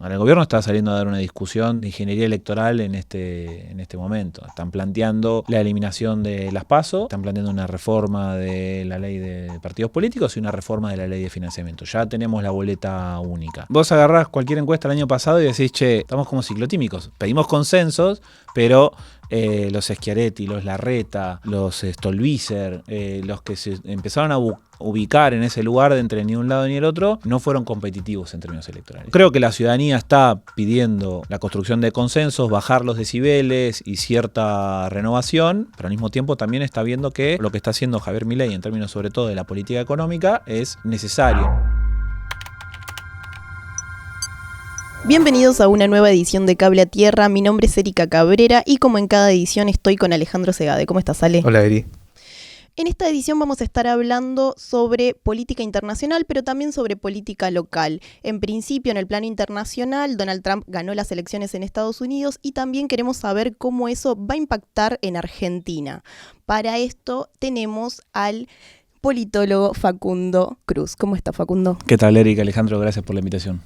Ahora el gobierno está saliendo a dar una discusión de ingeniería electoral en este momento. Están planteando la eliminación de las PASO, están planteando una reforma de la ley de partidos políticos y una reforma de la ley de financiamiento. Ya tenemos la boleta única. Vos agarrás cualquier encuesta el año pasado y decís, che, estamos como ciclotímicos. Pedimos consensos, pero los Schiaretti, los Larreta, los Stolbizer, los que se empezaron a ubicar en ese lugar de entre ni un lado ni el otro, no fueron competitivos en términos electorales. Creo que la ciudadanía está pidiendo la construcción de consensos, bajar los decibeles y cierta renovación, pero al mismo tiempo también está viendo que lo que está haciendo Javier Milei en términos sobre todo de la política económica es necesario. Bienvenidos a una nueva edición de Cable a Tierra. Mi nombre es Erika Cabrera y como en cada edición estoy con Alejandro Segade. ¿Cómo estás, Ale? Hola, Eri. En esta edición vamos a estar hablando sobre política internacional, pero también sobre política local. En principio, en el plano internacional, Donald Trump ganó las elecciones en Estados Unidos y también queremos saber cómo eso va a impactar en Argentina. Para esto tenemos al politólogo Facundo Cruz. ¿Cómo está, Facundo? ¿Qué tal, Erika? Alejandro, gracias por la invitación.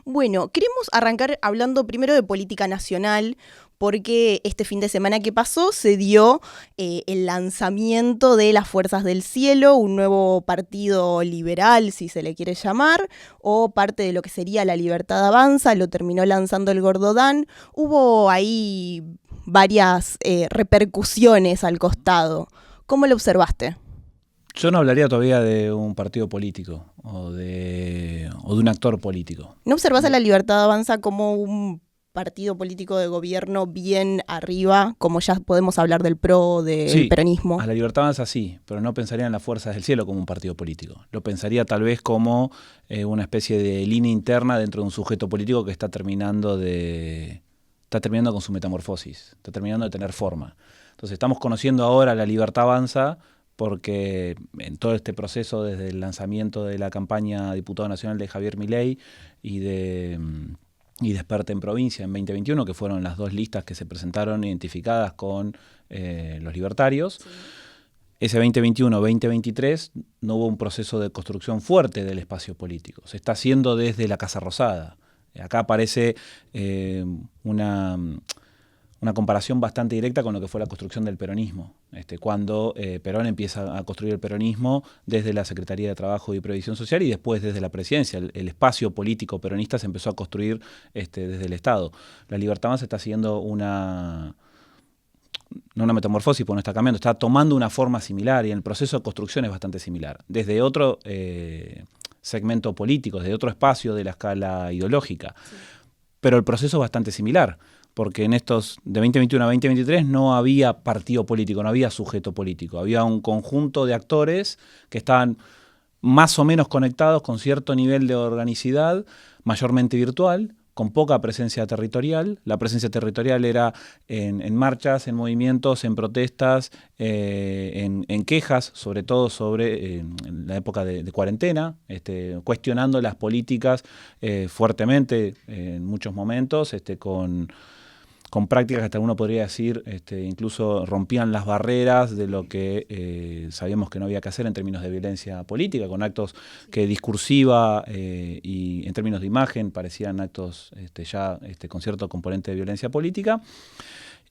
Bueno, queremos arrancar hablando primero de política nacional, porque este fin de semana que pasó se dio el lanzamiento de las Fuerzas del Cielo, un nuevo partido liberal, si se le quiere llamar, o parte de lo que sería La Libertad Avanza, lo terminó lanzando el Gordo Dan. Hubo ahí varias repercusiones al costado. ¿Cómo lo observaste? Yo no hablaría todavía de un partido político o de un actor político. ¿No observás a La Libertad Avanza como un partido político de gobierno bien arriba, como ya podemos hablar del PRO, del peronismo? A La Libertad Avanza sí, pero no pensaría en las Fuerzas del Cielo como un partido político. Lo pensaría tal vez como una especie de línea interna dentro de un sujeto político que está terminando con su metamorfosis, está terminando de tener forma. Entonces estamos conociendo ahora La Libertad Avanza porque en todo este proceso, desde el lanzamiento de la campaña diputado nacional de Javier Milei y Desperta en Provincia en 2021, que fueron las dos listas que se presentaron identificadas con los libertarios, sí. Ese 2021-2023 no hubo un proceso de construcción fuerte del espacio político. Se está haciendo desde la Casa Rosada. Acá aparece una comparación bastante directa con lo que fue la construcción del peronismo. Cuando Perón empieza a construir el peronismo desde la Secretaría de Trabajo y Previsión Social y después desde la presidencia. El espacio político peronista se empezó a construir desde el Estado. La Libertad Avanza está siguiendo no una metamorfosis, porque no está cambiando, está tomando una forma similar y el proceso de construcción es bastante similar. Desde otro segmento político, desde otro espacio de la escala ideológica. Sí. Pero el proceso es bastante similar, porque en estos de 2021 a 2023 no había partido político, no había sujeto político, había un conjunto de actores que estaban más o menos conectados con cierto nivel de organicidad, mayormente virtual, con poca presencia territorial. La presencia territorial era en marchas, en movimientos, en protestas, en quejas, sobre todo sobre en la época de cuarentena, cuestionando las políticas fuertemente en muchos momentos, con prácticas que hasta uno podría decir incluso rompían las barreras de lo que sabíamos que no había que hacer en términos de violencia política, con actos que discursiva y en términos de imagen parecían actos con cierto componente de violencia política,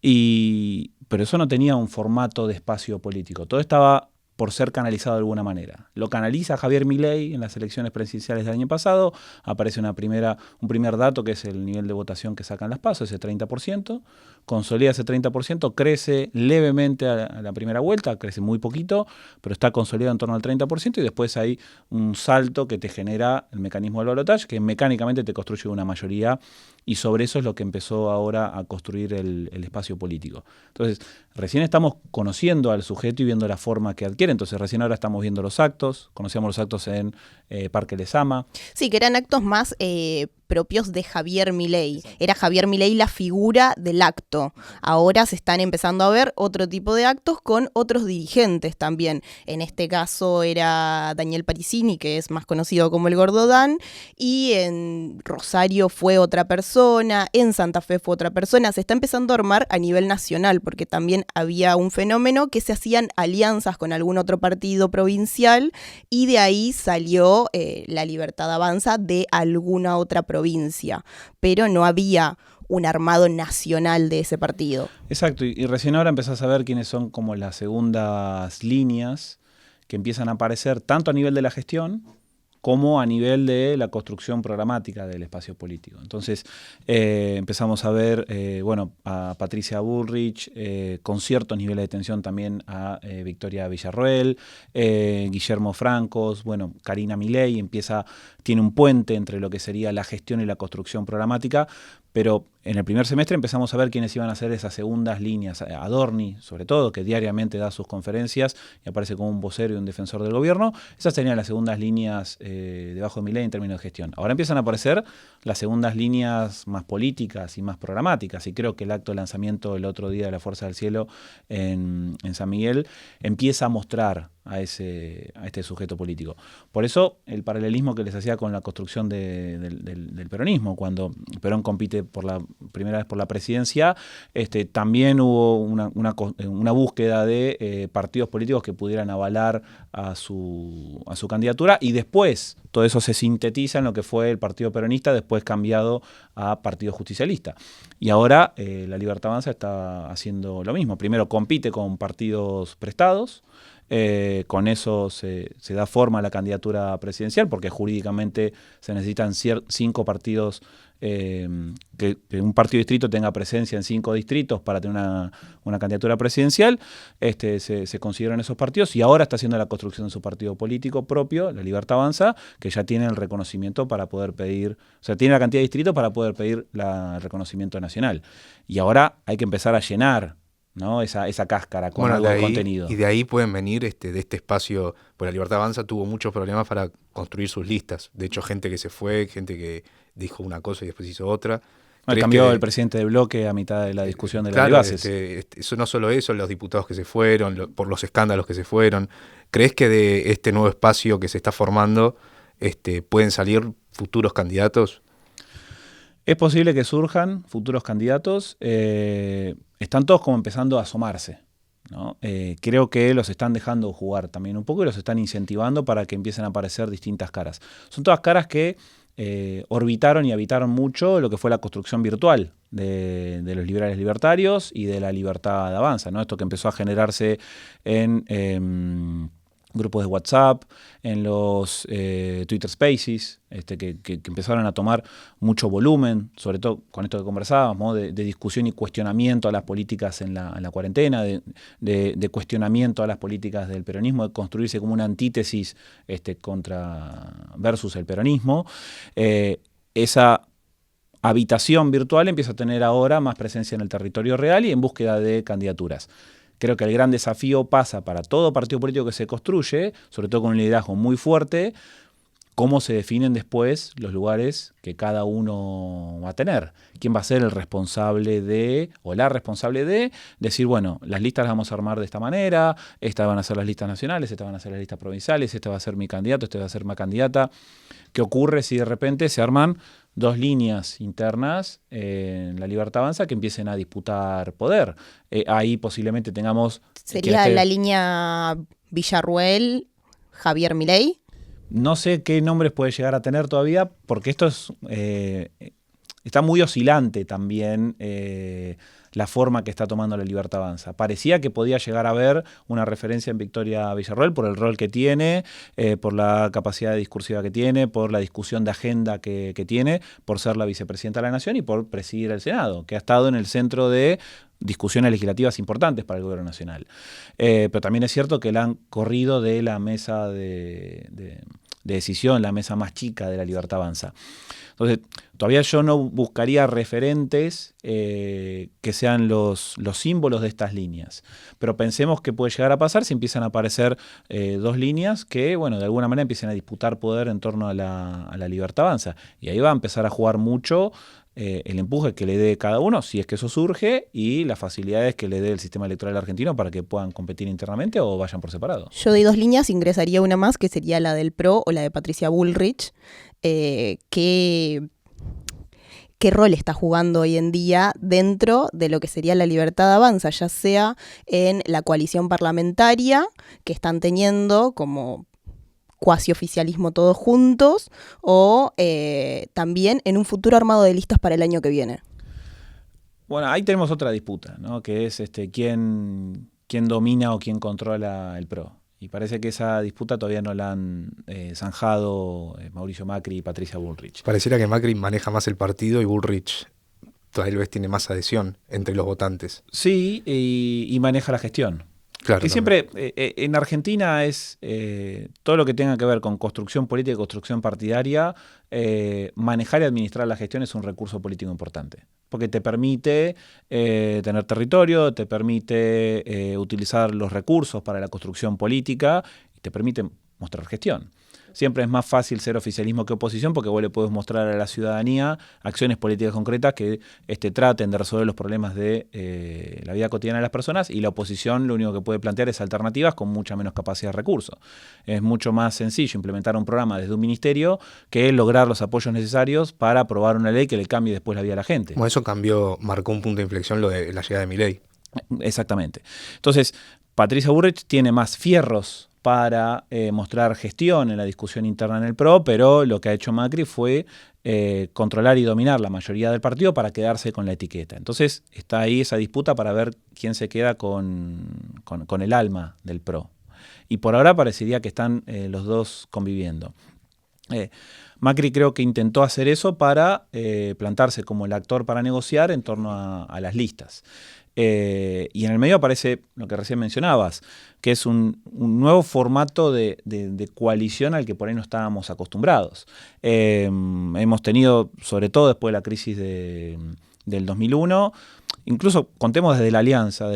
pero eso no tenía un formato de espacio político, todo estaba por ser canalizado de alguna manera. Lo canaliza Javier Milei en las elecciones presidenciales del año pasado, aparece un primer dato que es el nivel de votación que sacan las PASO, ese 30%, consolida ese 30%, crece levemente a la primera vuelta, crece muy poquito, pero está consolidado en torno al 30% y después hay un salto que te genera el mecanismo del balotaje, que mecánicamente te construye una mayoría y sobre eso es lo que empezó ahora a construir el espacio político. Entonces, recién estamos conociendo al sujeto y viendo la forma que adquiere, entonces recién ahora estamos viendo los actos, conocíamos los actos en Parque Lezama. Sí, que eran actos más propios de Javier Milei. Era Javier Milei la figura del acto. Ahora se están empezando a ver otro tipo de actos con otros dirigentes también. En este caso era Daniel Parisini, que es más conocido como el Gordo Dan, y en Rosario fue otra persona, en Santa Fe fue otra persona. Se está empezando a armar a nivel nacional, porque también había un fenómeno que se hacían alianzas con algún otro partido provincial y de ahí salió La Libertad Avanza de alguna otra provincia. provincia, pero no había un armado nacional de ese partido. Exacto, y recién ahora empezás a ver quiénes son como las segundas líneas que empiezan a aparecer tanto a nivel de la gestión como a nivel de la construcción programática del espacio político. Entonces empezamos a ver a Patricia Bullrich, con ciertos niveles de tensión también a Victoria Villarroel, Guillermo Francos, Karina Milei, tiene un puente entre lo que sería la gestión y la construcción programática, pero en el primer semestre empezamos a ver quiénes iban a ser esas segundas líneas. Adorni, sobre todo, que diariamente da sus conferencias y aparece como un vocero y un defensor del gobierno. Esas serían las segundas líneas debajo de Milei en términos de gestión. Ahora empiezan a aparecer las segundas líneas más políticas y más programáticas, y creo que el acto de lanzamiento el otro día de la Fuerza del Cielo en San Miguel empieza a mostrar a este sujeto político. Por eso el paralelismo que les hacía con la construcción del peronismo, cuando Perón compite por la primera vez por la presidencia, también hubo una búsqueda de partidos políticos que pudieran avalar a su candidatura, y después todo eso se sintetiza en lo que fue el Partido Peronista, después cambiado a Partido Justicialista. Y ahora la Libertad Avanza está haciendo lo mismo. Primero compite con partidos prestados. Con eso se da forma a la candidatura presidencial, porque jurídicamente se necesitan 5 partidos, que un partido distrito tenga presencia en 5 distritos para tener una candidatura presidencial. Se consideran esos partidos, y ahora está haciendo la construcción de su partido político propio, la Libertad Avanza, que ya tiene el reconocimiento para poder pedir, tiene la cantidad de distritos para poder pedir el reconocimiento nacional. Y ahora hay que empezar a llenar, ¿no? esa cáscara con algo de contenido. Y de ahí pueden venir de este espacio, pues la Libertad Avanza tuvo muchos problemas para construir sus listas. De hecho, gente que se fue, gente que dijo una cosa y después hizo otra. Cambió el presidente del bloque a mitad de la discusión de las bases. Eso no solo eso, los diputados que se fueron, por los escándalos que se fueron. ¿Crees que de este nuevo espacio que se está formando pueden salir futuros candidatos? Es posible que surjan futuros candidatos. Están todos como empezando a asomarse, ¿no? Creo que los están dejando jugar también un poco y los están incentivando para que empiecen a aparecer distintas caras. Son todas caras que orbitaron y habitaron mucho lo que fue la construcción virtual de los liberales libertarios y de la Libertad Avanza, ¿no? Esto que empezó a generarse en grupos de WhatsApp, en los Twitter Spaces, que empezaron a tomar mucho volumen, sobre todo con esto que conversábamos, ¿no? de discusión y cuestionamiento a las políticas en la cuarentena, de cuestionamiento a las políticas del peronismo, de construirse como una antítesis versus el peronismo. Esa habitación virtual empieza a tener ahora más presencia en el territorio real y en búsqueda de candidaturas. Creo que el gran desafío pasa para todo partido político que se construye, sobre todo con un liderazgo muy fuerte, cómo se definen después los lugares que cada uno va a tener. ¿Quién va a ser el responsable o la responsable de decir, bueno, las listas las vamos a armar de esta manera, estas van a ser las listas nacionales, estas van a ser las listas provinciales, este va a ser mi candidato, este va a ser mi candidata? ¿Qué ocurre si de repente se arman 2 líneas internas en la Libertad Avanza que empiecen a disputar poder? Ahí posiblemente tengamos... ¿Sería la línea Villarroel, Javier Milei? No sé qué nombres puede llegar a tener todavía, porque esto está muy oscilante también la forma que está tomando la Libertad Avanza. Parecía que podía llegar a haber una referencia en Victoria Villarroel por el rol que tiene, por la capacidad discursiva que tiene, por la discusión de agenda que tiene, por ser la vicepresidenta de la Nación y por presidir el Senado, que ha estado en el centro de discusiones legislativas importantes para el gobierno nacional. Pero también es cierto que la han corrido de la mesa de decisión, la mesa más chica de la Libertad Avanza. Entonces, todavía yo no buscaría referentes que sean los símbolos de estas líneas. Pero pensemos que puede llegar a pasar si empiezan a aparecer 2 líneas que, bueno, de alguna manera empiecen a disputar poder en torno a la Libertad Avanza. Y ahí va a empezar a jugar mucho el empuje que le dé cada uno, si es que eso surge, y las facilidades que le dé el sistema electoral argentino para que puedan competir internamente o vayan por separado. Yo de 2 líneas ingresaría una más, que sería la del PRO o la de Patricia Bullrich. ¿Qué rol está jugando hoy en día dentro de lo que sería la Libertad Avanza, ya sea en la coalición parlamentaria que están teniendo como cuasi oficialismo todos juntos, o también en un futuro armado de listas para el año que viene. Bueno, ahí tenemos otra disputa, ¿no? Que es quién domina o quién controla el PRO. Y parece que esa disputa todavía no la han zanjado Mauricio Macri y Patricia Bullrich. Pareciera que Macri maneja más el partido y Bullrich tal vez tiene más adhesión entre los votantes. Sí, y maneja la gestión. Claro, que siempre en Argentina es todo lo que tenga que ver con construcción política y construcción partidaria, manejar y administrar la gestión es un recurso político importante, porque te permite tener territorio, te permite utilizar los recursos para la construcción política y te permite mostrar gestión. Siempre es más fácil ser oficialismo que oposición porque vos le podés mostrar a la ciudadanía acciones políticas concretas que traten de resolver los problemas de la vida cotidiana de las personas, y la oposición lo único que puede plantear es alternativas con mucha menos capacidad de recursos. Es mucho más sencillo implementar un programa desde un ministerio que lograr los apoyos necesarios para aprobar una ley que le cambie después la vida a la gente. Bueno, eso marcó un punto de inflexión lo de la llegada de Milei. Exactamente. Entonces, Patricia Bullrich tiene más fierros para mostrar gestión en la discusión interna en el PRO, pero lo que ha hecho Macri fue controlar y dominar la mayoría del partido para quedarse con la etiqueta. Entonces está ahí esa disputa para ver quién se queda con el alma del PRO. Y por ahora parecería que están los dos conviviendo. Macri creo que intentó hacer eso para plantarse como el actor para negociar en torno a las listas. Y en el medio aparece lo que recién mencionabas, que es un nuevo formato de coalición al que por ahí no estábamos acostumbrados. Hemos tenido, sobre todo después de la crisis del 2001, incluso contemos desde la Alianza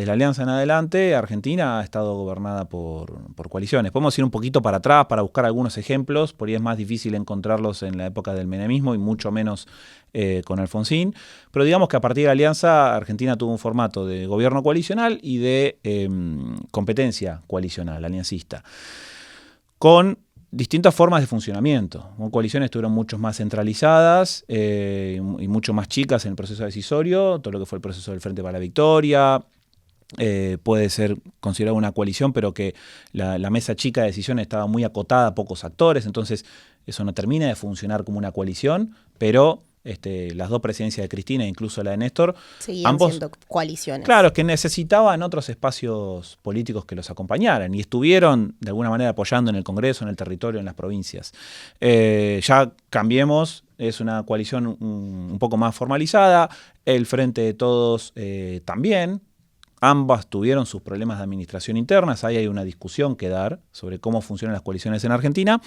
en adelante, Argentina ha estado gobernada por coaliciones. Podemos ir un poquito para atrás para buscar algunos ejemplos, por ahí es más difícil encontrarlos en la época del menemismo y mucho menos con Alfonsín, pero digamos que a partir de la Alianza Argentina tuvo un formato de gobierno coalicional y de competencia coalicional, aliancista, con distintas formas de funcionamiento. Coaliciones estuvieron mucho más centralizadas y mucho más chicas en el proceso decisorio, todo lo que fue el proceso del Frente para la Victoria. Puede ser considerado una coalición, pero que la mesa chica de decisiones estaba muy acotada a pocos actores, entonces eso no termina de funcionar como una coalición, pero las dos presidencias de Cristina e incluso la de Néstor, seguían siendo coaliciones. Claro, es que necesitaban otros espacios políticos que los acompañaran y estuvieron de alguna manera apoyando en el Congreso, en el territorio, en las provincias. Ya Cambiemos es una coalición un poco más formalizada, el Frente de Todos también. Ambas tuvieron sus problemas de administración internas, ahí hay una discusión que dar sobre cómo funcionan las coaliciones en Argentina.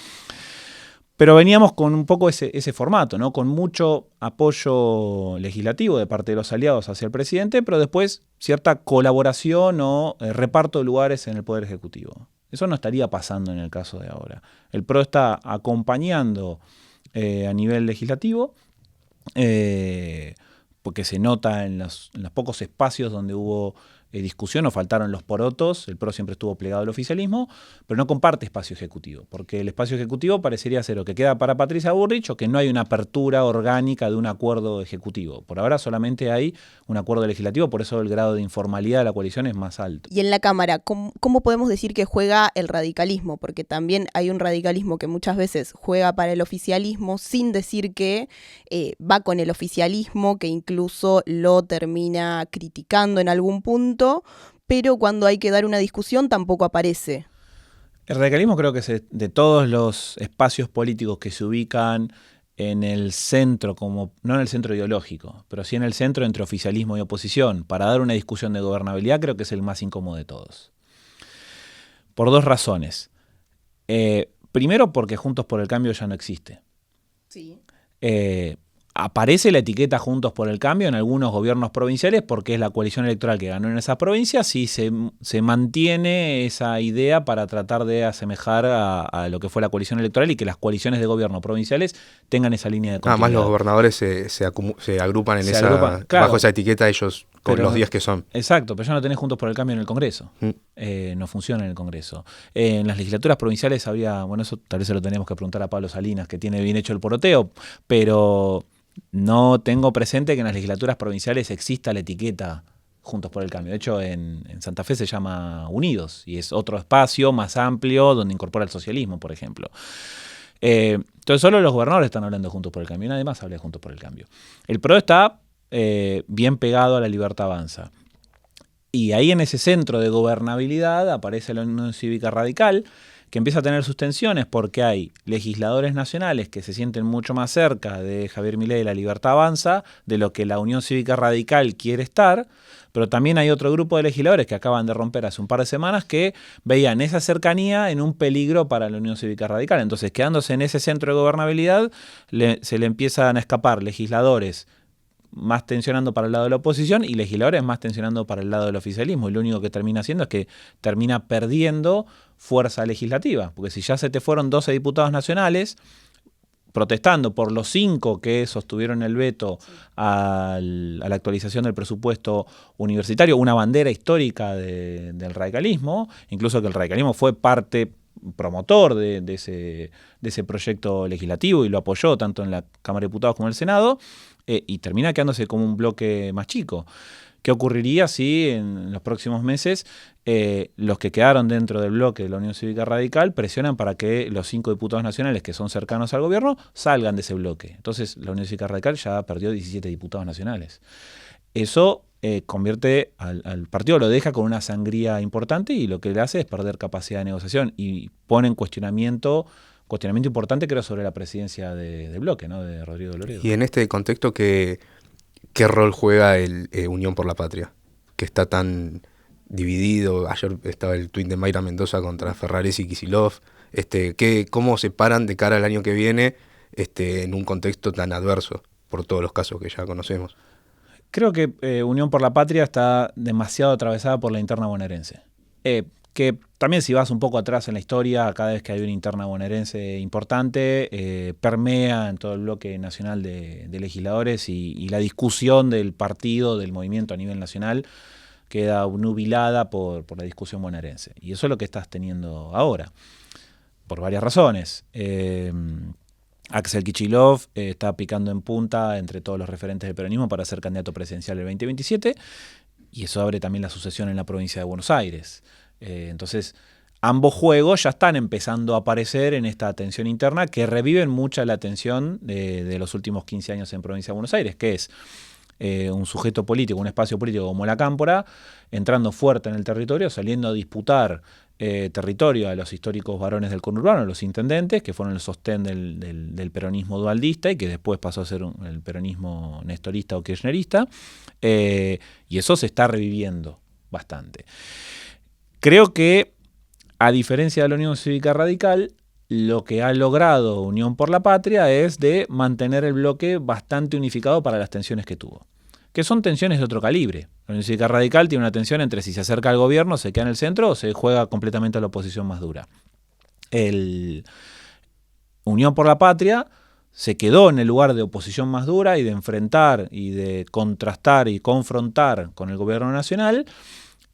Pero veníamos con un poco ese formato, ¿no? Con mucho apoyo legislativo de parte de los aliados hacia el presidente, pero después cierta colaboración o reparto de lugares en el Poder Ejecutivo. Eso no estaría pasando en el caso de ahora. El PRO está acompañando a nivel legislativo, porque se nota en los pocos espacios donde hubo discusión o faltaron los porotos, el PRO siempre estuvo plegado al oficialismo, pero no comparte espacio ejecutivo, porque el espacio ejecutivo parecería ser o que queda para Patricia Bullrich o que no hay una apertura orgánica de un acuerdo ejecutivo. Por ahora solamente hay un acuerdo legislativo, por eso el grado de informalidad de la coalición es más alto. Y en la Cámara, ¿cómo podemos decir que juega el radicalismo? Porque también hay un radicalismo que muchas veces juega para el oficialismo sin decir que va con el oficialismo, que incluso lo termina criticando en algún punto, pero cuando hay que dar una discusión tampoco aparece. El radicalismo creo que es de todos los espacios políticos que se ubican en el centro, no en el centro ideológico, pero sí en el centro entre oficialismo y oposición, para dar una discusión de gobernabilidad, creo que es el más incómodo de todos. Por dos razones. Primero, porque Juntos por el Cambio ya no existe. Sí. Aparece la etiqueta Juntos por el Cambio en algunos gobiernos provinciales porque es la coalición electoral que ganó en esas provincias y se mantiene esa idea para tratar de asemejar a lo que fue la coalición electoral y que las coaliciones de gobierno provinciales tengan esa línea de continuidad. Además los gobernadores se agrupan bajo esa etiqueta ellos con los días que son. Exacto, pero ya no tenés Juntos por el Cambio en el Congreso. No funciona en el Congreso. En las legislaturas provinciales había, bueno, eso tal vez se lo tenemos que preguntar a Pablo Salinas, que tiene bien hecho el poroteo, pero no tengo presente que en las legislaturas provinciales exista la etiqueta Juntos por el Cambio. De hecho, en Santa Fe se llama Unidos y es otro espacio más amplio donde incorpora el socialismo, por ejemplo. Entonces solo los gobernadores están hablando de Juntos por el Cambio, nadie más habla de Juntos por el Cambio. El PRO está bien pegado a la Libertad Avanza. Y ahí en ese centro de gobernabilidad aparece la Unión Cívica Radical, que empieza a tener sus tensiones porque hay legisladores nacionales que se sienten mucho más cerca de Javier Milei y la Libertad Avanza, de lo que la Unión Cívica Radical quiere estar, pero también hay otro grupo de legisladores que acaban de romper hace un par de semanas que veían esa cercanía en un peligro para la Unión Cívica Radical. Entonces, quedándose en ese centro de gobernabilidad, se le empiezan a escapar legisladores más tensionando para el lado de la oposición y legisladores más tensionando para el lado del oficialismo. Y lo único que termina haciendo es que termina perdiendo fuerza legislativa, porque si ya se te fueron 12 diputados nacionales protestando por los 5 que sostuvieron el veto a la actualización del presupuesto universitario, una bandera histórica del radicalismo, incluso que el radicalismo fue parte promotor de ese proyecto legislativo y lo apoyó tanto en la Cámara de Diputados como en el Senado, y termina quedándose como un bloque más chico. ¿Qué ocurriría si en los próximos meses los que quedaron dentro del bloque de la Unión Cívica Radical presionan para que los 5 diputados nacionales que son cercanos al gobierno salgan de ese bloque? Entonces la Unión Cívica Radical ya perdió 17 diputados nacionales. Eso convierte al partido, lo deja con una sangría importante y lo que le hace es perder capacidad de negociación y pone en cuestionamiento importante, creo, sobre la presidencia del bloque, ¿no? De Rodrigo Loredo. Y en este contexto, ¿qué rol juega el Unión por la Patria? Que está tan dividido. Ayer estaba el tuit de Mayra Mendoza contra Ferrares y Kicillof. ¿Cómo se paran de cara al año que viene en un contexto tan adverso por todos los casos que ya conocemos? Creo que Unión por la Patria está demasiado atravesada por la interna bonaerense. Que también, si vas un poco atrás en la historia, cada vez que hay una interna bonaerense importante, permea en todo el bloque nacional de legisladores y la discusión del partido, del movimiento a nivel nacional, queda nubilada por la discusión bonaerense. Y eso es lo que estás teniendo ahora, por varias razones. Axel Kicillof está picando en punta entre todos los referentes del peronismo para ser candidato presidencial el 2027, y eso abre también la sucesión en la provincia de Buenos Aires. Entonces, ambos juegos ya están empezando a aparecer en esta tensión interna que reviven mucha la tensión de los últimos 15 años en provincia de Buenos Aires, que es un sujeto político, un espacio político como la Cámpora, entrando fuerte en el territorio, saliendo a disputar territorio a los históricos varones del conurbano, los intendentes, que fueron el sostén del peronismo dualdista y que después pasó a ser el peronismo nestorista o kirchnerista, y eso se está reviviendo bastante. Creo que, a diferencia de la Unión Cívica Radical, lo que ha logrado Unión por la Patria es de mantener el bloque bastante unificado para las tensiones que tuvo, que son tensiones de otro calibre. La Unión Cívica Radical tiene una tensión entre si se acerca al gobierno, se queda en el centro o se juega completamente a la oposición más dura. El Unión por la Patria se quedó en el lugar de oposición más dura y de enfrentar y de contrastar y confrontar con el gobierno nacional,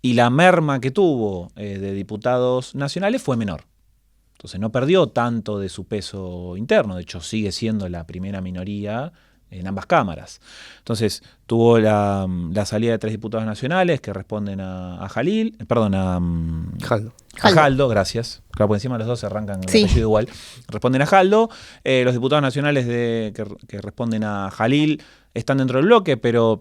y la merma que tuvo de diputados nacionales fue menor. Entonces no perdió tanto de su peso interno, de hecho sigue siendo la primera minoría en ambas cámaras. Entonces tuvo la salida de 3 diputados nacionales que responden a Jaldo, gracias. Claro, por encima los dos se arrancan el apellido igual. Responden a Jaldo. Los diputados nacionales que responden a Jalil están dentro del bloque, pero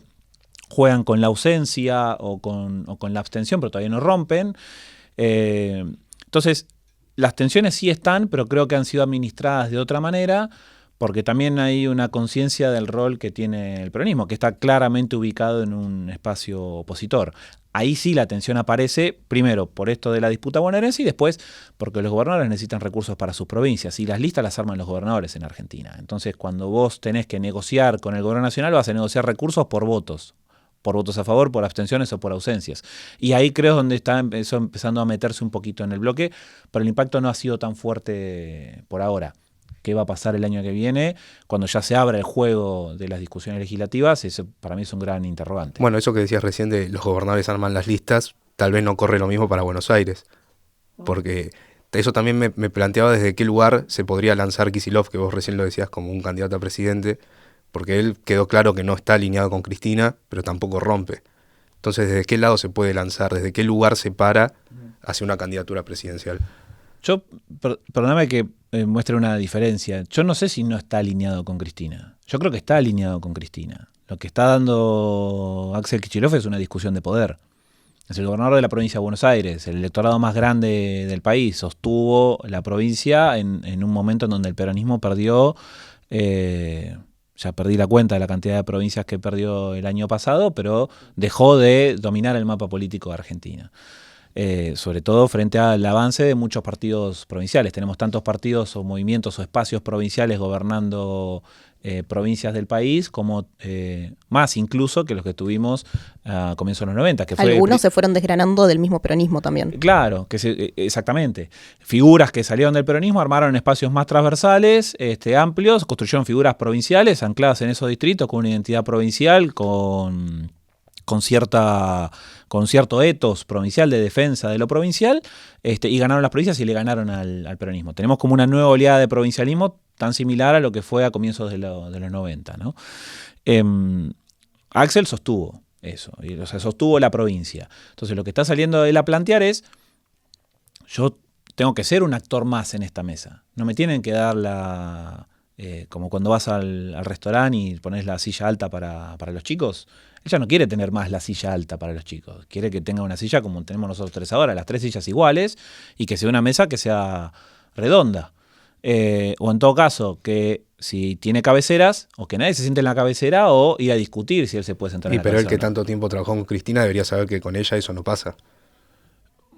juegan con la ausencia o con la abstención, pero todavía no rompen. Entonces, las tensiones sí están, pero creo que han sido administradas de otra manera, porque también hay una conciencia del rol que tiene el peronismo, que está claramente ubicado en un espacio opositor. Ahí sí la tensión aparece, primero por esto de la disputa bonaerense y después porque los gobernadores necesitan recursos para sus provincias y las listas las arman los gobernadores en Argentina. Entonces, cuando vos tenés que negociar con el gobierno nacional, vas a negociar recursos por votos a favor, por abstenciones o por ausencias. Y ahí creo donde está empezando a meterse un poquito en el bloque, pero el impacto no ha sido tan fuerte por ahora. ¿Qué va a pasar el año que viene cuando ya se abra el juego de las discusiones legislativas? Eso para mí es un gran interrogante. Bueno, eso que decías recién de los gobernadores arman las listas, tal vez no corre lo mismo para Buenos Aires, porque eso también me planteaba desde qué lugar se podría lanzar Kicillof, que vos recién lo decías como un candidato a presidente, porque él quedó claro que no está alineado con Cristina, pero tampoco rompe. Entonces, ¿desde qué lado se puede lanzar? ¿Desde qué lugar se para hacia una candidatura presidencial? Yo, perdóname que muestre una diferencia. Yo no sé si no está alineado con Cristina. Yo creo que está alineado con Cristina. Lo que está dando Axel Kicillof es una discusión de poder. Es el gobernador de la provincia de Buenos Aires, el electorado más grande del país. Sostuvo la provincia en un momento en donde el peronismo perdió, ya perdí la cuenta de la cantidad de provincias que perdió el año pasado, pero dejó de dominar el mapa político de Argentina. Sobre todo frente al avance de muchos partidos provinciales. Tenemos tantos partidos o movimientos o espacios provinciales gobernando provincias del país, como más incluso que los que tuvimos a comienzos de los 90. Que fue algunos se fueron desgranando del mismo peronismo también. Claro, exactamente. Figuras que salieron del peronismo armaron espacios más transversales, amplios, construyeron figuras provinciales ancladas en esos distritos con una identidad provincial, con cierto etos provincial de defensa de lo provincial, y ganaron las provincias y le ganaron al peronismo. Tenemos como una nueva oleada de provincialismo tan similar a lo que fue a comienzos de los 90, ¿no? Axel sostuvo eso, o sea, sostuvo la provincia. Entonces lo que está saliendo de él a plantear es, yo tengo que ser un actor más en esta mesa. No me tienen que dar como cuando vas al restaurante y pones la silla alta para los chicos. Ella no quiere tener más la silla alta para los chicos. Quiere que tenga una silla como tenemos nosotros tres ahora, las 3 sillas iguales, y que sea una mesa que sea redonda. O en todo caso, que si tiene cabeceras, o que nadie se siente en la cabecera, o ir a discutir si él se puede sentar en la cabecera. Pero él que tanto tiempo trabajó con Cristina debería saber que con ella eso no pasa.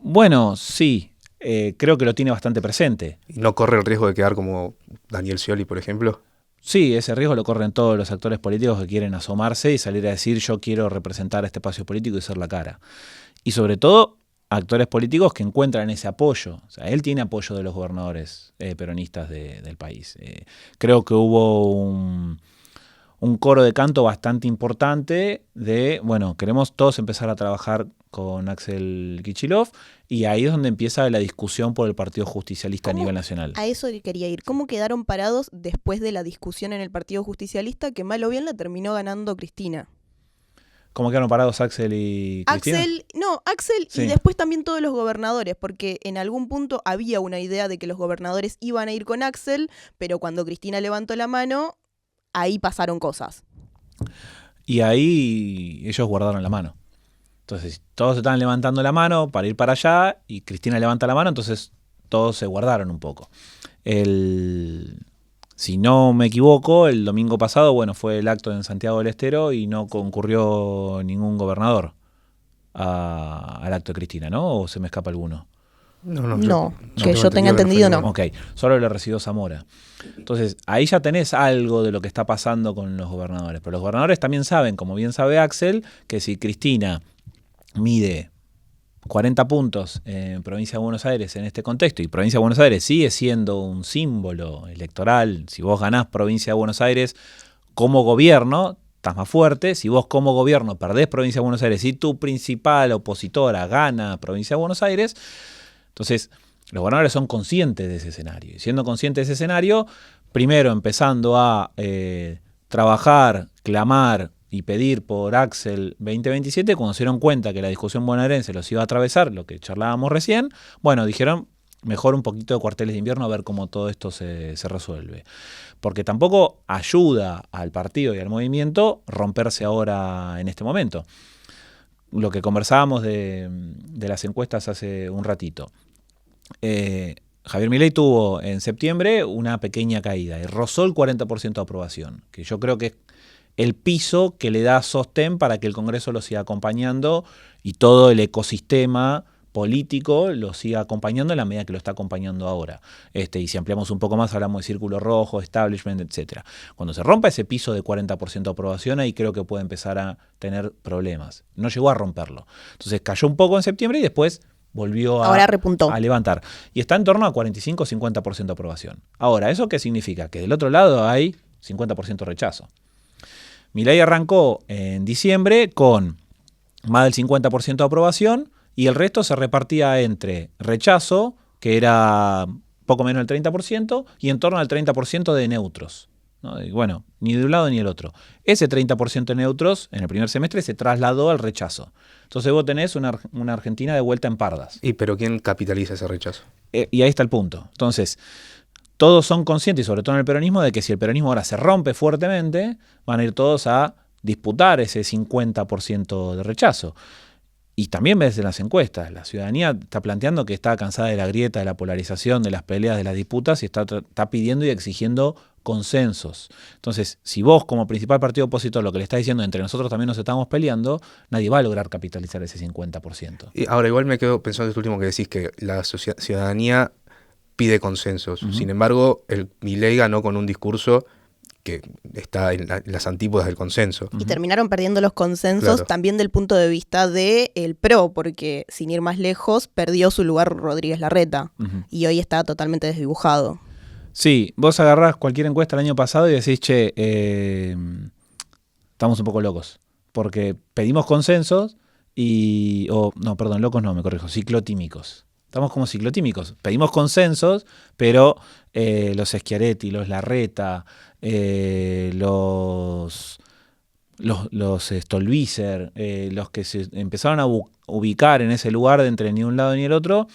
Bueno, sí. Creo que lo tiene bastante presente. ¿Y no corre el riesgo de quedar como Daniel Scioli, por ejemplo? Sí, ese riesgo lo corren todos los actores políticos que quieren asomarse y salir a decir yo quiero representar a este espacio político y ser la cara. Y sobre todo, actores políticos que encuentran ese apoyo. O sea, él tiene apoyo de los gobernadores peronistas del país. Creo que hubo un coro de canto bastante importante de, bueno, queremos todos empezar a trabajar con Axel Kicillof, y ahí es donde empieza la discusión por el Partido Justicialista a nivel nacional. A eso quería ir. ¿Cómo quedaron parados después de la discusión en el Partido Justicialista, que mal o bien la terminó ganando Cristina? ¿Cómo quedaron parados Axel y Cristina? Axel Sí. Y después también todos los gobernadores, porque en algún punto había una idea de que los gobernadores iban a ir con Axel, pero cuando Cristina levantó la mano, ahí pasaron cosas. Y ahí ellos guardaron la mano. Entonces, todos estaban levantando la mano para ir para allá, y Cristina levanta la mano, entonces todos se guardaron un poco. Si no me equivoco, el domingo pasado, bueno, fue el acto en Santiago del Estero y no concurrió ningún gobernador al acto de Cristina, ¿no? ¿O se me escapa alguno? No, que yo tenga entendido, no. Ok, solo le recibió Zamora. Entonces, ahí ya tenés algo de lo que está pasando con los gobernadores. Pero los gobernadores también saben, como bien sabe Axel, que si Cristina mide 40 puntos en Provincia de Buenos Aires en este contexto, y Provincia de Buenos Aires sigue siendo un símbolo electoral, si vos ganás Provincia de Buenos Aires como gobierno, estás más fuerte. Si vos como gobierno perdés Provincia de Buenos Aires y tu principal opositora gana Provincia de Buenos Aires, entonces los gobernadores son conscientes de ese escenario. Y siendo conscientes de ese escenario, primero empezando a trabajar, clamar y pedir por Axel 2027, cuando se dieron cuenta que la discusión bonaerense los iba a atravesar, lo que charlábamos recién, bueno, dijeron, mejor un poquito de cuarteles de invierno a ver cómo todo esto se resuelve. Porque tampoco ayuda al partido y al movimiento romperse ahora en este momento. Lo que conversábamos de las encuestas hace un ratito. Javier Milei tuvo en septiembre una pequeña caída y rozó el 40% de aprobación, que yo creo que es el piso que le da sostén para que el Congreso lo siga acompañando y todo el ecosistema político lo siga acompañando en la medida que lo está acompañando ahora. Y si ampliamos un poco más, hablamos de círculo rojo, establishment, etc. Cuando se rompa ese piso de 40% de aprobación, ahí creo que puede empezar a tener problemas. No llegó a romperlo. Entonces cayó un poco en septiembre y después volvió Ahora repuntó. a levantar. Y está en torno a 45-50% de aprobación. Ahora, ¿eso qué significa? Que del otro lado hay 50% rechazo. Milei arrancó en diciembre con más del 50% de aprobación y el resto se repartía entre rechazo, que era poco menos del 30%, y en torno al 30% de neutros. ¿no? Y bueno, ni de un lado ni del otro. Ese 30% de neutros en el primer semestre se trasladó al rechazo. Entonces vos tenés una Argentina de vuelta en pardas. Pero ¿quién capitaliza ese rechazo? Y ahí está el punto. Entonces, todos son conscientes, y sobre todo en el peronismo, de que si el peronismo ahora se rompe fuertemente, van a ir todos a disputar ese 50% de rechazo. Y también ves en las encuestas, la ciudadanía está planteando que está cansada de la grieta, de la polarización, de las peleas, de las disputas, y está pidiendo y exigiendo consensos. Entonces, si vos como principal partido opositor lo que le estás diciendo entre nosotros también nos estamos peleando, nadie va a lograr capitalizar ese 50%. Y ahora igual me quedo pensando en esto último que decís, que la ciudadanía pide consensos. Sin embargo, Milei ganó con un discurso que está en las antípodas del consenso. Y terminaron perdiendo los consensos, Claro. también del punto de vista del PRO, porque sin ir más lejos, perdió su lugar Rodríguez Larreta. Y hoy está totalmente desdibujado. Sí, vos agarrás cualquier encuesta el año pasado y decís, che, estamos un poco locos, porque pedimos consensos ciclotímicos. Estamos como ciclotímicos. Pedimos consensos, pero los Schiaretti, los Larreta, los Stolbizer, los que se empezaron a ubicar en ese lugar de entre ni un lado ni el otro,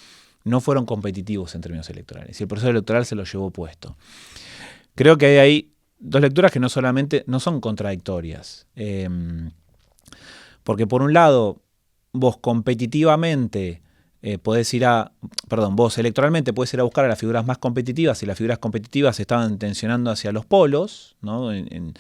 no fueron competitivos en términos electorales. Y el proceso electoral se lo llevó puesto. Creo que hay ahí dos lecturas que no son contradictorias. Porque por un lado, vos competitivamente vos electoralmente podés ir a buscar a las figuras más competitivas, y las figuras competitivas se estaban tensionando hacia los polos, ¿no? En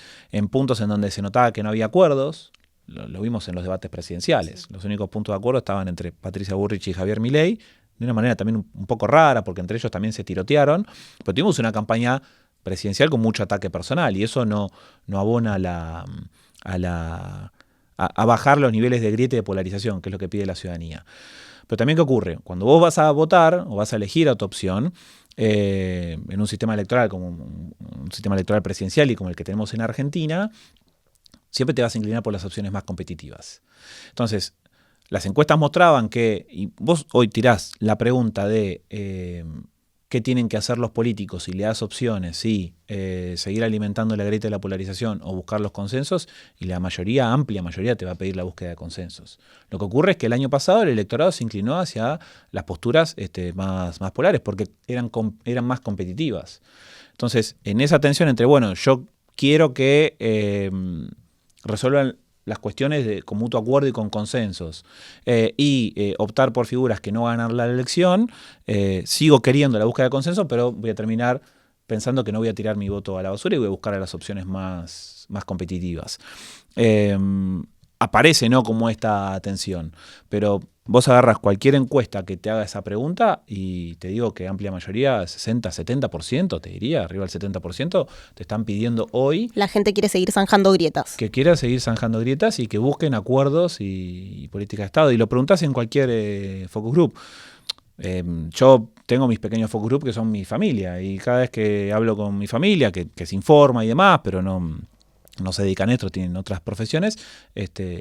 puntos en donde se notaba que no había acuerdos. Lo vimos en los debates presidenciales. Los únicos puntos de acuerdo estaban entre Patricia Bullrich y Javier Milei, de una manera también un poco rara, porque entre ellos también se tirotearon, pero tuvimos una campaña presidencial con mucho ataque personal, y eso no abona a bajar los niveles de grieta y de polarización, que es lo que pide la ciudadanía. Pero también, ¿qué ocurre? Cuando vos vas a votar o vas a elegir a tu opción, en un sistema electoral como un sistema electoral presidencial y como el que tenemos en Argentina, siempre te vas a inclinar por las opciones más competitivas. Entonces, las encuestas mostraban que, y vos hoy tirás la pregunta de qué tienen que hacer los políticos, y le das opciones, si seguir alimentando la grieta de la polarización o buscar los consensos, y la amplia mayoría te va a pedir la búsqueda de consensos. Lo que ocurre es que el año pasado el electorado se inclinó hacia las posturas más polares, porque eran más competitivas. Entonces, en esa tensión entre, yo quiero que resuelvan las cuestiones con mutuo acuerdo y con consensos, y optar por figuras que no ganan la elección, sigo queriendo la búsqueda de consenso, pero voy a terminar pensando que no voy a tirar mi voto a la basura y voy a buscar a las opciones más competitivas. Aparece, ¿no?, como esta tensión, pero vos agarras cualquier encuesta que te haga esa pregunta y te digo que amplia mayoría, 60-70%, te diría, arriba del 70%, te están pidiendo hoy... La gente quiere seguir zanjando grietas. Que quiera seguir zanjando grietas y que busquen acuerdos y política de Estado. Y lo preguntás en cualquier focus group. Yo tengo mis pequeños focus group que son mi familia, y cada vez que hablo con mi familia, que se informa y demás, pero no se dedican a esto, tienen otras profesiones,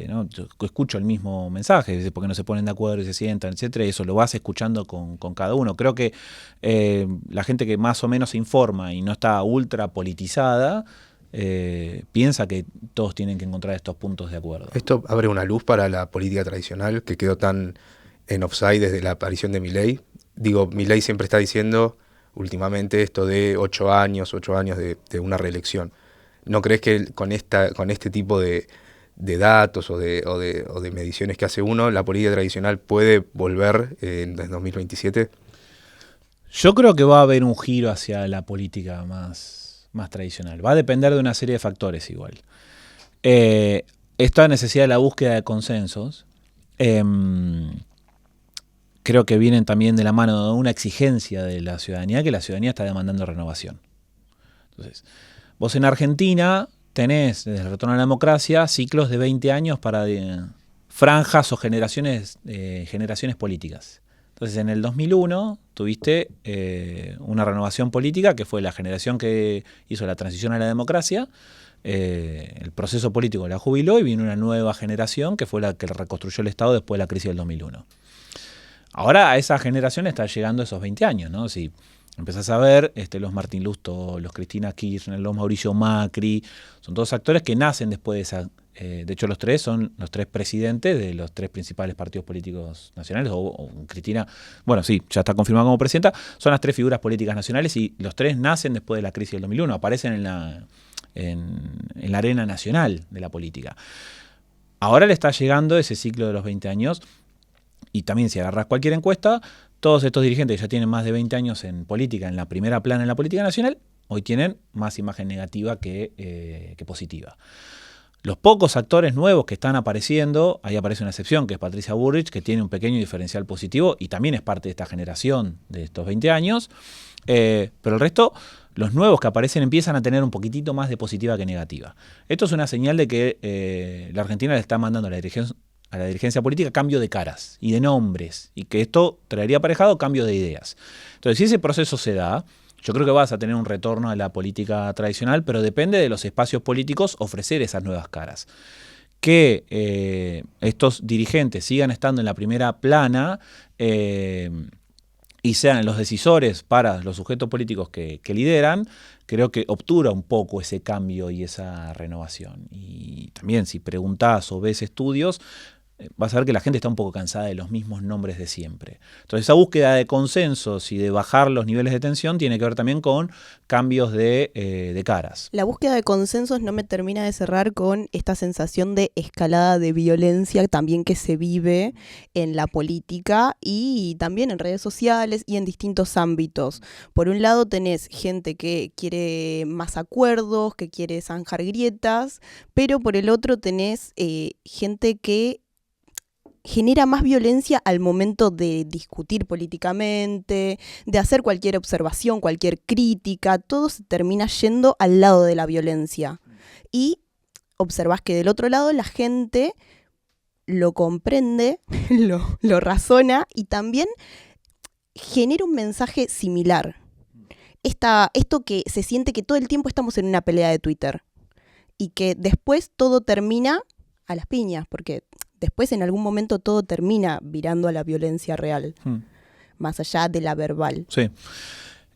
¿no? Yo escucho el mismo mensaje, porque no se ponen de acuerdo y se sientan, etcétera, y eso lo vas escuchando con cada uno. Creo que la gente que más o menos se informa y no está ultra politizada, piensa que todos tienen que encontrar estos puntos de acuerdo. Esto abre una luz para la política tradicional que quedó tan en offside desde la aparición de Milei. Digo, Milei siempre está diciendo últimamente esto de 8 años de una reelección. ¿No crees que con este tipo de datos o de mediciones que hace uno, la política tradicional puede volver en 2027? Yo creo que va a haber un giro hacia la política más tradicional. Va a depender de una serie de factores igual. Esta necesidad de la búsqueda de consensos, creo que vienen también de la mano de una exigencia de la ciudadanía, que la ciudadanía está demandando renovación. Entonces, vos en Argentina tenés, desde el retorno a la democracia, ciclos de 20 años para franjas o generaciones políticas. Entonces, en el 2001 tuviste una renovación política, que fue la generación que hizo la transición a la democracia. El proceso político la jubiló y vino una nueva generación que fue la que reconstruyó el Estado después de la crisis del 2001. Ahora a esa generación está llegando esos 20 años, ¿no? Si empezás a ver los Martín Lustó, los Cristina Kirchner, los Mauricio Macri, son todos actores que nacen después de esa. De hecho, los tres son los tres presidentes de los tres principales partidos políticos nacionales, o Cristina, bueno, sí, ya está confirmada como presidenta, son las tres figuras políticas nacionales y los tres nacen después de la crisis del 2001, aparecen en la arena nacional de la política. Ahora le está llegando ese ciclo de los 20 años y también si agarras cualquier encuesta, todos estos dirigentes que ya tienen más de 20 años en política, en la primera plana en la política nacional, hoy tienen más imagen negativa que positiva. Los pocos actores nuevos que están apareciendo, ahí aparece una excepción, que es Patricia Bullrich, que tiene un pequeño diferencial positivo y también es parte de esta generación de estos 20 años, pero el resto, los nuevos que aparecen empiezan a tener un poquitito más de positiva que negativa. Esto es una señal de que la Argentina le está mandando a la dirigencia política cambio de caras y de nombres, y que esto traería aparejado cambio de ideas. Entonces, si ese proceso se da, yo creo que vas a tener un retorno a la política tradicional, pero depende de los espacios políticos ofrecer esas nuevas caras. Que estos dirigentes sigan estando en la primera plana y sean los decisores para los sujetos políticos que lideran, creo que obtura un poco ese cambio y esa renovación. Y también si preguntás o ves estudios, vas a ver que la gente está un poco cansada de los mismos nombres de siempre. Entonces esa búsqueda de consensos y de bajar los niveles de tensión tiene que ver también con cambios de caras. La búsqueda de consensos no me termina de cerrar con esta sensación de escalada de violencia también que se vive en la política y también en redes sociales y en distintos ámbitos. Por un lado tenés gente que quiere más acuerdos, que quiere zanjar grietas, pero por el otro tenés gente que genera más violencia al momento de discutir políticamente, de hacer cualquier observación, cualquier crítica, todo se termina yendo al lado de la violencia. Y observás que del otro lado la gente lo comprende, lo razona y también genera un mensaje similar. Esto que se siente que todo el tiempo estamos en una pelea de Twitter y que después todo termina a las piñas, porque después en algún momento todo termina virando a la violencia real, más allá de la verbal. Sí.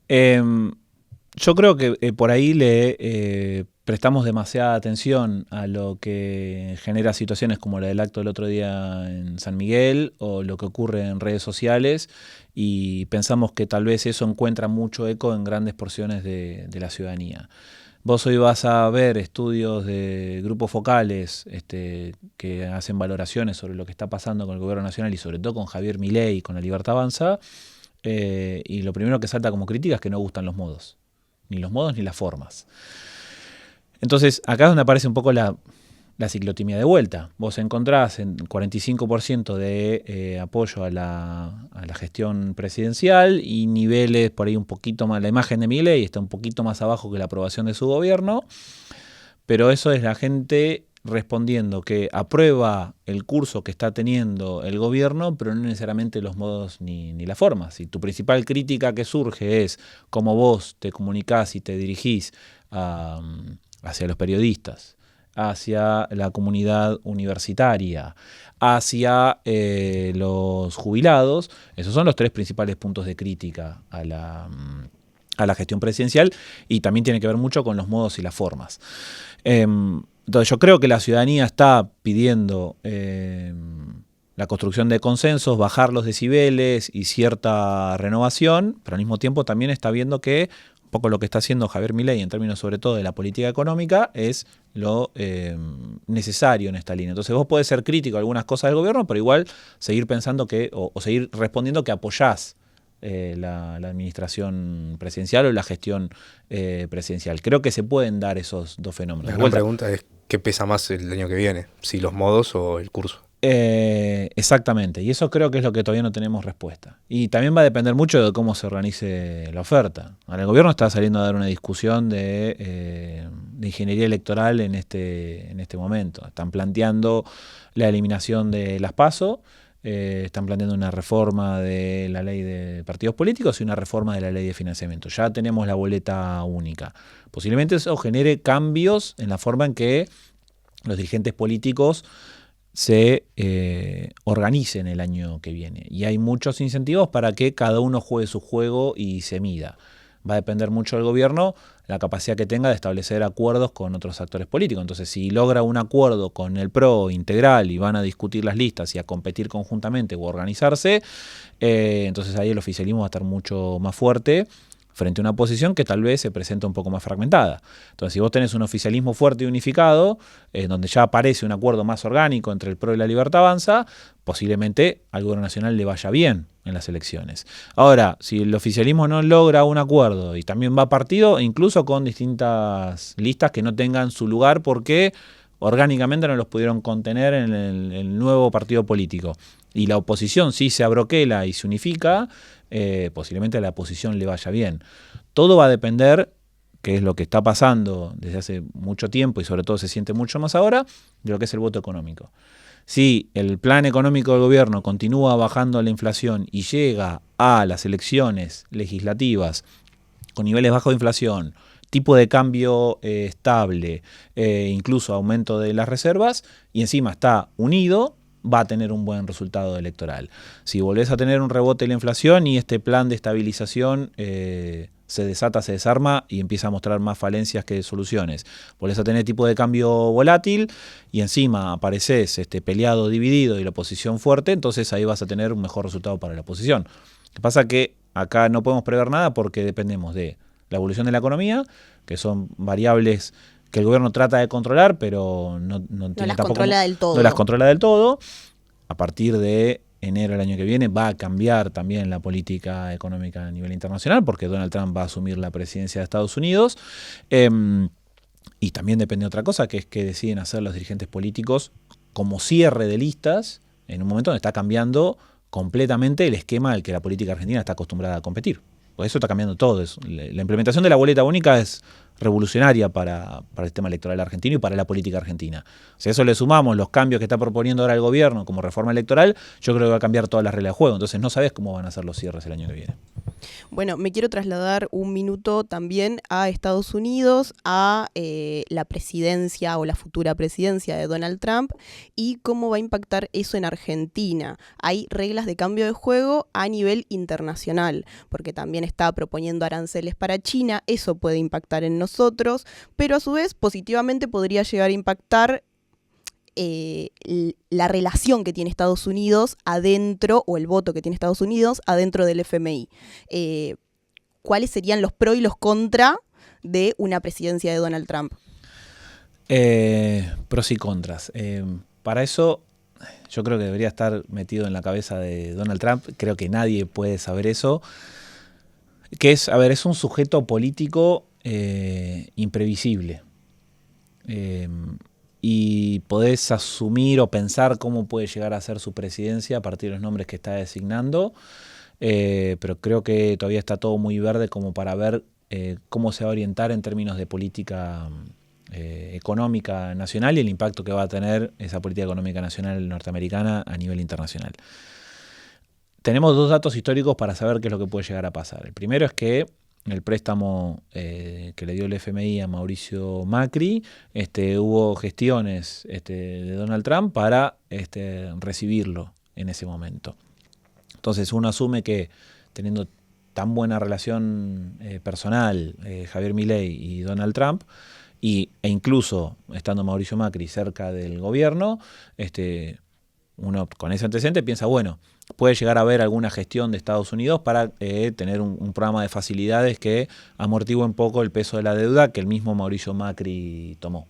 Yo creo que por ahí le prestamos demasiada atención a lo que genera situaciones como la del acto del otro día en San Miguel o lo que ocurre en redes sociales y pensamos que tal vez eso encuentra mucho eco en grandes porciones de la ciudadanía. Vos hoy vas a ver estudios de grupos focales que hacen valoraciones sobre lo que está pasando con el gobierno nacional y sobre todo con Javier Milei y con la Libertad Avanza, y lo primero que salta como crítica es que no gustan los modos. Ni los modos ni las formas. Entonces, acá es donde aparece un poco la ciclotimia de vuelta. Vos encontrás en 45% de apoyo a la gestión presidencial y niveles por ahí un poquito más. La imagen de Milei está un poquito más abajo que la aprobación de su gobierno, pero eso es la gente respondiendo que aprueba el curso que está teniendo el gobierno, pero no necesariamente los modos ni las formas. Si tu principal crítica que surge es cómo vos te comunicás y te dirigís hacia los periodistas, hacia la comunidad universitaria, hacia los jubilados, esos son los tres principales puntos de crítica a la gestión presidencial y también tiene que ver mucho con los modos y las formas. Entonces yo creo que la ciudadanía está pidiendo la construcción de consensos, bajar los decibeles y cierta renovación, pero al mismo tiempo también está viendo que un poco lo que está haciendo Javier Milei en términos sobre todo de la política económica es lo necesario en esta línea. Entonces vos podés ser crítico a algunas cosas del gobierno, pero igual seguir pensando que o seguir respondiendo que apoyás la administración presidencial o la gestión presidencial. Creo que se pueden dar esos dos fenómenos. La gran pregunta es ¿qué pesa más el año que viene? ¿Si los modos o el curso? Exactamente, y eso creo que es lo que todavía no tenemos respuesta. Y también va a depender mucho de cómo se organice la oferta. Ahora el gobierno está saliendo a dar una discusión de ingeniería electoral en este momento. Están planteando la eliminación de las PASO, están planteando una reforma de la ley de partidos políticos y una reforma de la ley de financiamiento. Ya tenemos la boleta única. Posiblemente eso genere cambios en la forma en que los dirigentes políticos se organicen el año que viene. Y hay muchos incentivos para que cada uno juegue su juego y se mida. Va a depender mucho del gobierno la capacidad que tenga de establecer acuerdos con otros actores políticos. Entonces, si logra un acuerdo con el PRO integral y van a discutir las listas y a competir conjuntamente o organizarse, entonces ahí el oficialismo va a estar mucho más fuerte frente a una oposición que tal vez se presenta un poco más fragmentada. Entonces, si vos tenés un oficialismo fuerte y unificado, donde ya aparece un acuerdo más orgánico entre el PRO y la Libertad Avanza, posiblemente al gobierno nacional le vaya bien en las elecciones. Ahora, si el oficialismo no logra un acuerdo y también va partido, incluso con distintas listas que no tengan su lugar porque orgánicamente no los pudieron contener en el nuevo partido político, y la oposición sí se abroquela y se unifica, posiblemente a la oposición le vaya bien. Todo va a depender, que es lo que está pasando desde hace mucho tiempo y sobre todo se siente mucho más ahora, de lo que es el voto económico. Si el plan económico del gobierno continúa bajando la inflación y llega a las elecciones legislativas con niveles bajos de inflación, tipo de cambio estable, incluso aumento de las reservas, y encima está unido, va a tener un buen resultado electoral. Si volvés a tener un rebote de la inflación y este plan de estabilización se desata, se desarma y empieza a mostrar más falencias que soluciones, volvés a tener tipo de cambio volátil y encima apareces peleado, dividido y la oposición fuerte, entonces ahí vas a tener un mejor resultado para la oposición. Lo que pasa es que acá no podemos prever nada porque dependemos de la evolución de la economía, que son variables que el gobierno trata de controlar, pero no tiene las tampoco, controla del todo. no las controla del todo. A partir de enero del año que viene va a cambiar también la política económica a nivel internacional, porque Donald Trump va a asumir la presidencia de Estados Unidos. Y también depende de otra cosa, que es que deciden hacer los dirigentes políticos como cierre de listas en un momento donde está cambiando completamente el esquema al que la política argentina está acostumbrada a competir. Por eso está cambiando todo. La implementación de la boleta única es revolucionaria para el sistema electoral argentino y para la política argentina. Si a eso le sumamos los cambios que está proponiendo ahora el gobierno como reforma electoral, yo creo que va a cambiar todas las reglas de juego. Entonces no sabes cómo van a ser los cierres el año que viene. Bueno, me quiero trasladar un minuto también a Estados Unidos, a la presidencia o la futura presidencia de Donald Trump y cómo va a impactar eso en Argentina. Hay reglas de cambio de juego a nivel internacional, porque también está proponiendo aranceles para China, eso puede impactar en nosotros, pero a su vez positivamente podría llegar a impactar la relación que tiene Estados Unidos adentro, o el voto que tiene Estados Unidos adentro del FMI. ¿Cuáles serían los pros y los contra de una presidencia de Donald Trump? Pros y contras. Para eso yo creo que debería estar metido en la cabeza de Donald Trump. Creo que nadie puede saber eso. Que es, es un sujeto político imprevisible. Y podés asumir o pensar cómo puede llegar a ser su presidencia a partir de los nombres que está designando, pero creo que todavía está todo muy verde como para ver cómo se va a orientar en términos de política económica nacional y el impacto que va a tener esa política económica nacional norteamericana a nivel internacional. Tenemos dos datos históricos para saber qué es lo que puede llegar a pasar. El primero es que el préstamo que le dio el FMI a Mauricio Macri, hubo gestiones de Donald Trump para recibirlo en ese momento. Entonces uno asume que teniendo tan buena relación personal Javier Milei y Donald Trump, e incluso estando Mauricio Macri cerca del gobierno, uno con ese antecedente piensa, bueno, puede llegar a haber alguna gestión de Estados Unidos para tener un programa de facilidades que amortigue un poco el peso de la deuda que el mismo Mauricio Macri tomó.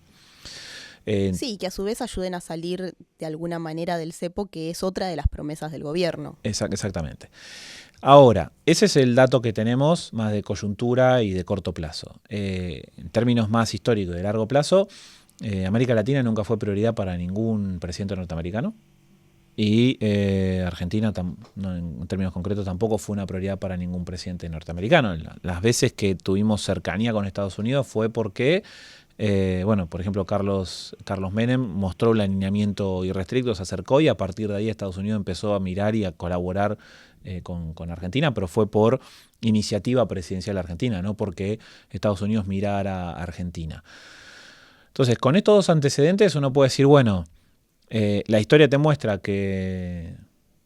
Sí, que a su vez ayuden a salir de alguna manera del cepo, que es otra de las promesas del gobierno. Exactamente. Ahora, ese es el dato que tenemos más de coyuntura y de corto plazo. En términos más históricos y de largo plazo, América Latina nunca fue prioridad para ningún presidente norteamericano. Y Argentina, en términos concretos, tampoco fue una prioridad para ningún presidente norteamericano. Las veces que tuvimos cercanía con Estados Unidos fue porque, por ejemplo, Carlos Menem mostró un alineamiento irrestricto, se acercó y a partir de ahí Estados Unidos empezó a mirar y a colaborar con Argentina, pero fue por iniciativa presidencial argentina, no porque Estados Unidos mirara a Argentina. Entonces, con estos dos antecedentes uno puede decir, bueno, La historia te muestra que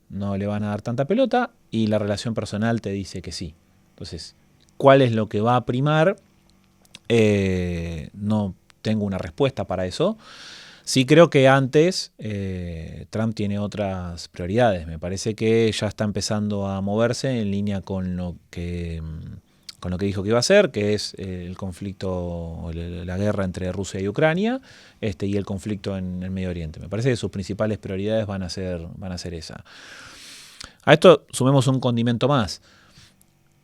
no le van a dar tanta pelota y la relación personal te dice que sí. Entonces, ¿cuál es lo que va a primar? No tengo una respuesta para eso. Sí creo que antes Trump tiene otras prioridades. Me parece que ya está empezando a moverse en línea con lo que dijo que iba a hacer, que es el conflicto, la guerra entre Rusia y Ucrania, y el conflicto en el Medio Oriente. Me parece que sus principales prioridades van a ser esa. A esto sumemos un condimento más.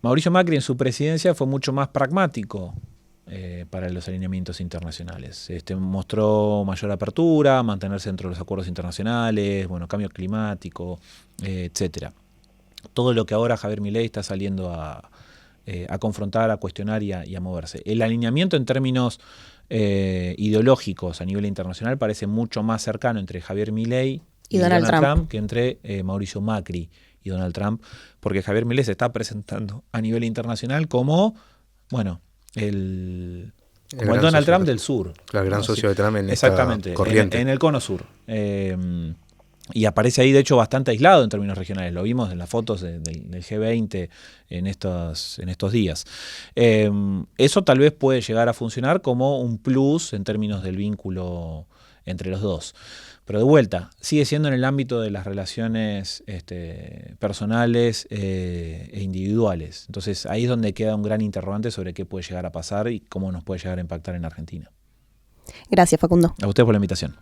Mauricio Macri en su presidencia fue mucho más pragmático para los alineamientos internacionales. Mostró mayor apertura, mantenerse dentro de los acuerdos internacionales, cambio climático, etcétera. Todo lo que ahora Javier Milei está saliendo a confrontar, a cuestionar y a moverse. El alineamiento en términos ideológicos a nivel internacional parece mucho más cercano entre Javier Milei y Donald Trump que entre Mauricio Macri y Donald Trump, porque Javier Milei se está presentando a nivel internacional como, el Donald Trump del sur. Claro, el gran socio de Trump en exactamente, esta corriente. En el cono sur. Y aparece ahí, de hecho, bastante aislado en términos regionales. Lo vimos en las fotos del G20 en estos días. Eso tal vez puede llegar a funcionar como un plus en términos del vínculo entre los dos. Pero de vuelta, sigue siendo en el ámbito de las relaciones personales e individuales. Entonces ahí es donde queda un gran interrogante sobre qué puede llegar a pasar y cómo nos puede llegar a impactar en Argentina. Gracias, Facundo. A ustedes por la invitación.